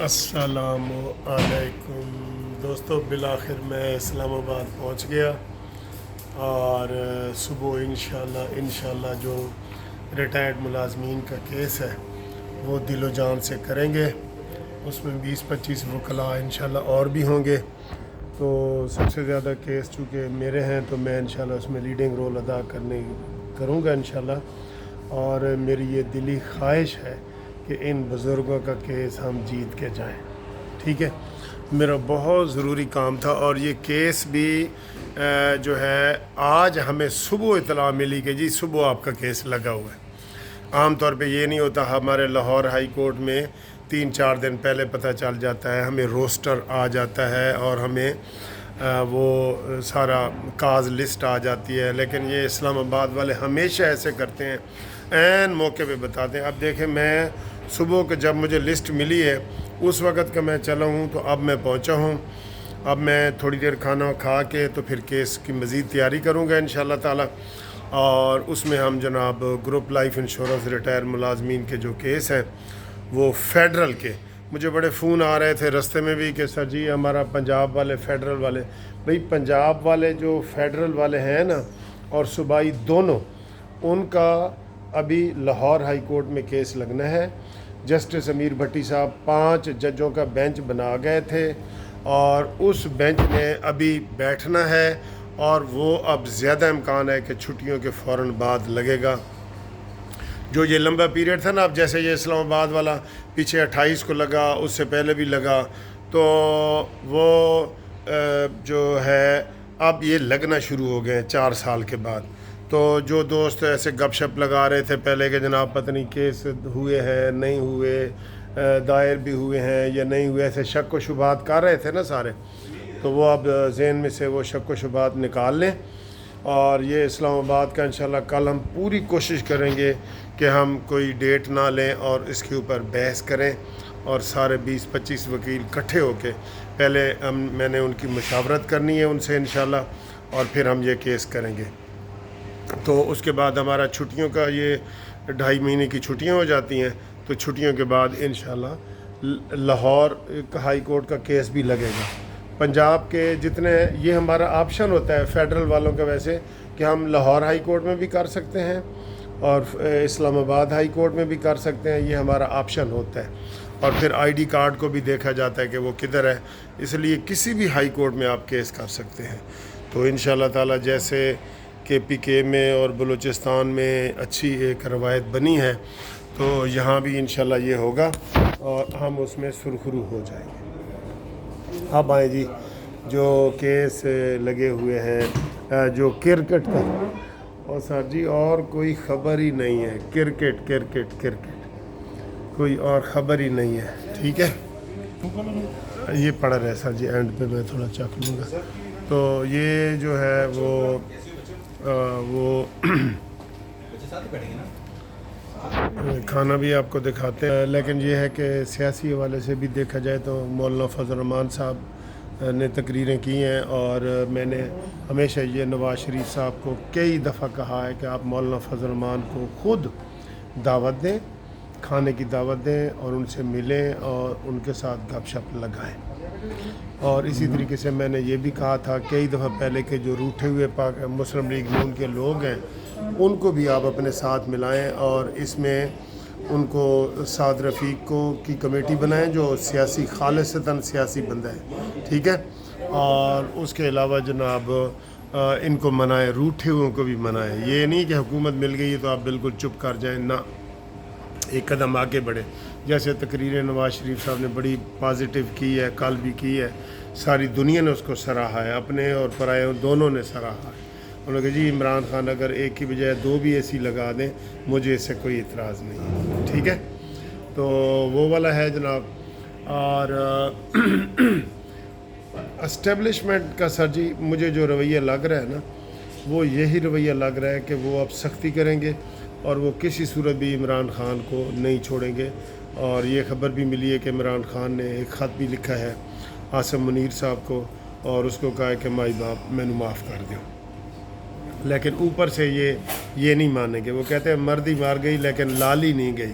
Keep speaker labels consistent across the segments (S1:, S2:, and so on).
S1: السلام علیکم دوستو، بالآخر میں اسلام آباد پہنچ گیا اور صبح انشاءاللہ جو ریٹائرڈ ملازمین کا کیس ہے وہ دل و جان سے کریں گے. اس میں 20-25 وکلاء انشاءاللہ اور بھی ہوں گے. تو سب سے زیادہ کیس چونکہ میرے ہیں تو میں انشاءاللہ اس میں لیڈنگ رول ادا کروں گا انشاءاللہ. اور میری یہ دلی خواہش ہے کہ ان بزرگوں کا کیس ہم جیت کے جائیں. ٹھیک ہے، میرا بہت ضروری کام تھا. اور یہ کیس بھی جو ہے آج ہمیں صبح اطلاع ملی کہ جی صبح آپ کا کیس لگا ہوا ہے. عام طور پہ یہ نہیں ہوتا، ہمارے لاہور ہائی کورٹ میں 3-4 دن پہلے پتہ چل جاتا ہے، ہمیں روسٹر آ جاتا ہے اور ہمیں وہ سارا کاز لسٹ آ جاتی ہے. لیکن یہ اسلام آباد والے ہمیشہ ایسے کرتے ہیں، عین موقع پہ بتاتے ہیں. اب دیکھیں، میں صبح کے جب مجھے لسٹ ملی ہے اس وقت کا میں چلا ہوں، تو اب میں پہنچا ہوں. اب میں تھوڑی دیر کھانا کھا کے تو پھر کیس کی مزید تیاری کروں گا انشاءاللہ تعالی. اور اس میں ہم جناب گروپ لائف انشورنس ریٹائر ملازمین کے جو کیس ہیں وہ فیڈرل کے، مجھے بڑے فون آ رہے تھے رستے میں بھی کہ سر جی ہمارا پنجاب والے فیڈرل والے. بھئی پنجاب والے جو فیڈرل والے ہیں نا اور صوبائی دونوں، ان کا ابھی لاہور ہائی کورٹ میں کیس لگنا ہے. جسٹس امیر بھٹی صاحب 5 ججوں کا بینچ بنا گئے تھے اور اس بینچ نے ابھی بیٹھنا ہے. اور وہ اب زیادہ امکان ہے کہ چھٹیوں کے فوراً بعد لگے گا. جو یہ لمبا پیریڈ تھا نا، اب جیسے یہ اسلام آباد والا پیچھے 28 کو لگا، اس سے پہلے بھی لگا، تو وہ جو ہے اب یہ لگنا شروع ہو گئے 4 سال کے بعد. تو جو دوست ایسے گپ شپ لگا رہے تھے پہلے کہ جناب پتہ نہیں کیس ہوئے ہیں نہیں ہوئے، دائر بھی ہوئے ہیں یا نہیں ہوئے، ایسے شک و شبہات کر رہے تھے نا سارے، تو وہ اب ذہن میں سے وہ شک و شبہات نکال لیں. اور یہ اسلام آباد کا انشاءاللہ کل ہم پوری کوشش کریں گے کہ ہم کوئی ڈیٹ نہ لیں اور اس کے اوپر بحث کریں. اور سارے 20-25 وکیل اکٹھے ہو کے پہلے میں نے ان کی مشاورت کرنی ہے ان سے انشاءاللہ، اور پھر ہم یہ کیس کریں گے. تو اس کے بعد ہمارا چھٹیوں کا یہ 2.5 مہینے کی چھٹیاں ہو جاتی ہیں، تو چھٹیوں کے بعد انشاءاللہ لاہور ہائی کورٹ کا کیس بھی لگے گا. پنجاب کے جتنے، یہ ہمارا آپشن ہوتا ہے فیڈرل والوں کا ویسے، کہ ہم لاہور ہائی کورٹ میں بھی کر سکتے ہیں اور اسلام آباد ہائی کورٹ میں بھی کر سکتے ہیں. یہ ہمارا آپشن ہوتا ہے. اور پھر آئی ڈی کارڈ کو بھی دیکھا جاتا ہے کہ وہ کدھر ہے، اس لیے کسی بھی ہائی کورٹ میں آپ کیس کر سکتے ہیں. تو انشاءاللہ تعالی جیسے کے پی کے میں اور بلوچستان میں اچھی ایک روایت بنی ہے، تو یہاں بھی انشاءاللہ یہ ہوگا اور ہم اس میں سرخرو ہو جائیں گے. اب آئیں جی جو کیس لگے ہوئے ہیں جو کرکٹ کا، اور سر جی اور کوئی خبر ہی نہیں ہے، کرکٹ کوئی اور خبر ہی نہیں ہے. ٹھیک ہے، یہ پڑا رہے سر جی، اینڈ پہ میں تھوڑا چکھ لوں گا. تو یہ جو ہے وہ کھانا بھی آپ کو دکھاتے ہیں. لیکن یہ ہے کہ سیاسی حوالے سے بھی دیکھا جائے تو مولانا فضل الرحمان صاحب نے تقریریں کی ہیں، اور میں نے ہمیشہ یہ نواز شریف صاحب کو کئی دفعہ کہا ہے کہ آپ مولانا فضل الرحمان کو خود دعوت دیں، کھانے کی دعوت دیں اور ان سے ملیں اور ان کے ساتھ گپ شپ لگائیں. اور اسی طریقے سے میں نے یہ بھی کہا تھا کئی دفعہ پہلے کہ جو روٹھے ہوئے مسلم لیگ نون کے لوگ ہیں ان کو بھی آپ اپنے ساتھ ملائیں، اور اس میں ان کو سعد رفیق کو کی کمیٹی بنائیں جو سیاسی، خالصتاً سیاسی بندہ ہے. ٹھیک ہے، اور اس کے علاوہ جناب ان کو منائیں، روٹھے ہوئے کو بھی منائیں. یہ نہیں کہ حکومت مل گئی ہے تو آپ بالکل چپ کر جائیں، نہ، ایک قدم آگے بڑھے. جیسے تقریر نواز شریف صاحب نے بڑی پازیٹیو کی ہے، کل بھی کی ہے، ساری دنیا نے اس کو سراہا ہے، اپنے اور پرائے دونوں نے سراہا ہے. انہوں نے کہا جی عمران خان اگر ایک کی بجائے 2 بھی اے سی لگا دیں مجھے اس سے کوئی اعتراض نہیں. ٹھیک ہے، تو وہ والا ہے جناب. اور اسٹیبلشمنٹ کا سر جی مجھے جو رویہ لگ رہا ہے نا، وہ یہی رویہ لگ رہا ہے کہ وہ اب سختی کریں گے اور وہ کسی صورت بھی عمران خان کو نہیں چھوڑیں گے. اور یہ خبر بھی ملی ہے کہ عمران خان نے ایک خط بھی لکھا ہے عاصم منیر صاحب کو اور اس کو کہا ہے کہ مائی باپ میں نے معاف کر دو. لیکن اوپر سے یہ نہیں مانیں گے. وہ کہتے ہیں مردی مار گئی لیکن لالی نہیں گئی.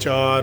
S1: 4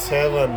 S1: 7।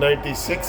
S1: 96